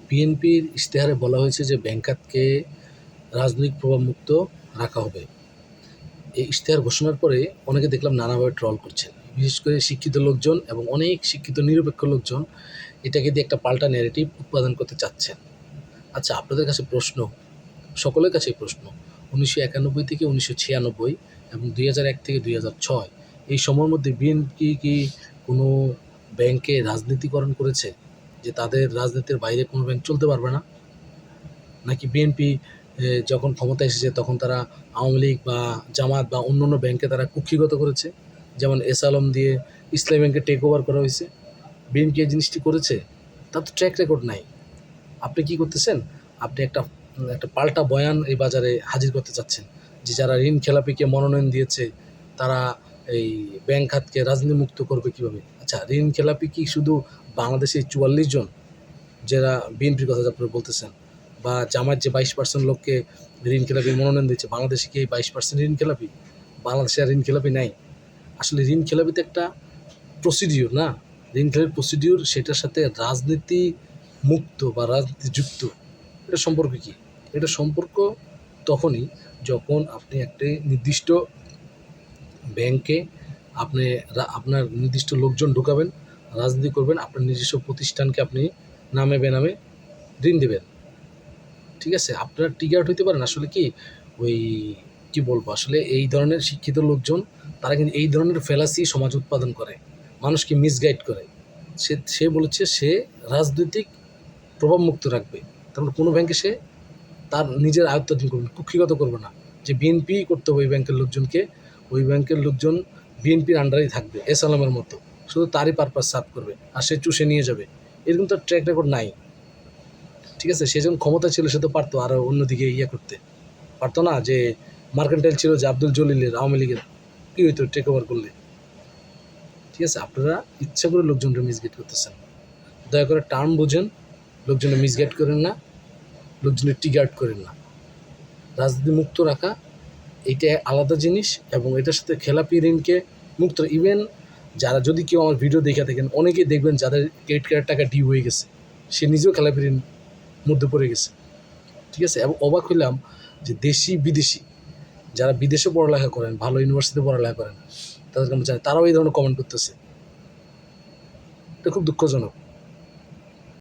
বিএনপির ইশতেহারে বলা হয়েছে যে ব্যাংক খাতকে রাজনৈতিক প্রভাবমুক্ত রাখা হবে। এই ইশতেহার ঘোষণার পরে অনেকে দেখলাম নানাভাবে ট্রল করছেন, বিশেষ করে শিক্ষিত লোকজন এবং অনেক শিক্ষিত নিরপেক্ষ লোকজন এটাকে দিয়ে একটা পাল্টা ন্যারেটিভ উৎপাদন করতে চাচ্ছেন। আচ্ছা, আপনাদের কাছে প্রশ্ন, সকলের কাছেই প্রশ্ন, 1991 থেকে 1996 এবং 2001 থেকে 2006 এই সময়ের মধ্যে বিএনপি কি কোনো ব্যাংকে রাজনীতিকরণ করেছে যে তাদের রাজনীতির বাইরে কোনো ব্যাংক চলতে পারবে না? নাকি বিএনপি যখন ক্ষমতায় এসেছে তখন তারা আওয়ামী লীগ বা জামাত বা অন্য ব্যাংকে তারা কুক্ষিগত করেছে, যেমন এস আলম দিয়ে ইসলামী ব্যাংকে টেক ওভার করা হয়েছে? বিএনপি এই জিনিসটি করেছে? তার তো ট্র্যাক রেকর্ড নাই। আপনি কি করতেছেন? আপনি একটা পাল্টা বয়ান এই বাজারে হাজির করতে চাচ্ছেন যে যারা ঋণ খেলাপিকে মনোনয়ন দিয়েছে তারা এই ব্যাংক খাতকে রাজনীতিমুক্ত করবে কীভাবে? আচ্ছা, ঋণ খেলাপি কি শুধু বাংলাদেশে 44 জন যারা বিএনপির কথা আপনারা বলতেছেন, বা জামায়াত যে 22% লোককে ঋণ খেলাপি মনোনয়ন দিয়েছে, বাংলাদেশে কি এই 22% ঋণ খেলাপি? বাংলাদেশে আর ঋণ খেলাপি নাই। আসলে ঋণ খেলাপিতে একটা প্রসিডিউর না, ঋণ খেলাপির প্রসিডিউর, সেটার সাথে রাজনীতি মুক্ত বা রাজনীতিযুক্ত এটা সম্পর্ক কী? এটা সম্পর্ক তখনই যখন আপনি একটি নির্দিষ্ট ব্যাংকে আপনি আপনার নির্দিষ্ট লোকজন ঢুকাবেন, রাজনীতি করবেন, আপনার নিজস্ব প্রতিষ্ঠানকে আপনি নামে বেনামে ঋণ দেবেন। ঠিক আছে? আপনারা ট্রিগার্ড হইতে পারেন আসলে কি ওই কী বলবো, আসলে এই ধরনের শিক্ষিত লোকজন তারা কিন্তু এই ধরনের ফ্যালাসি সমাজ উৎপাদন করে, মানুষকে মিসগাইড করে। সে বলেছে সে রাজনৈতিক প্রভাবমুক্ত রাখবে, তার মানে কোনো ব্যাংকে সে তার নিজের আয়ত্তাধীন করবে, কুক্ষিগত করবে না যে বিএনপি করতে হবে ওই ব্যাংকের লোকজনকে, ওই ব্যাংকের লোকজন বিএনপির আন্ডারেই থাকবে এস আলমের মতো, শুধু তারই পারপাস সার্ভ করবে আর সে চুষে নিয়ে যাবে। এরকম তার ট্র্যাক রেকর্ড নাই। ঠিক আছে? সে যখন ক্ষমতা ছিল সে তো পারতো আরও অন্যদিকে করতে পারতো না, যে মার্কেন্টাইল ছিল যে আব্দুল জলিলের আওয়ামী লীগের, কী হইতো টেক ওভার করলে? ঠিক আছে? আপনারা ইচ্ছা করে লোকজনকে মিসগাইড করতেছেন। দয়া করে টার্ম বুঝেন, লোকজনকে মিসগাইড করেন না, লোকজনের ট্রিগার্ড করেন না। রাজনীতি মুক্ত রাখা এইটা আলাদা জিনিস, এবং এটার সাথে খেলাপি ঋণকে মুক্ত, ইভেন যারা, যদি কেউ আমার ভিডিও দেখে থাকেন, অনেকেই দেখবেন যাদের ক্রেডিট কার্ডের টাকা ডিউ হয়ে গেছে, সে নিজেও খেলাপি ঋণ মধ্যে পড়ে গেছে। ঠিক আছে? এবং অবাক হইলাম যে দেশি বিদেশি যারা বিদেশে পড়ালেখা করেন, ভালো ইউনিভার্সিটিতে পড়ালেখা করেন, তাদেরকে আমরা জানি, তারাও এই ধরনের কমেন্ট করতেছে। এটা খুব দুঃখজনক।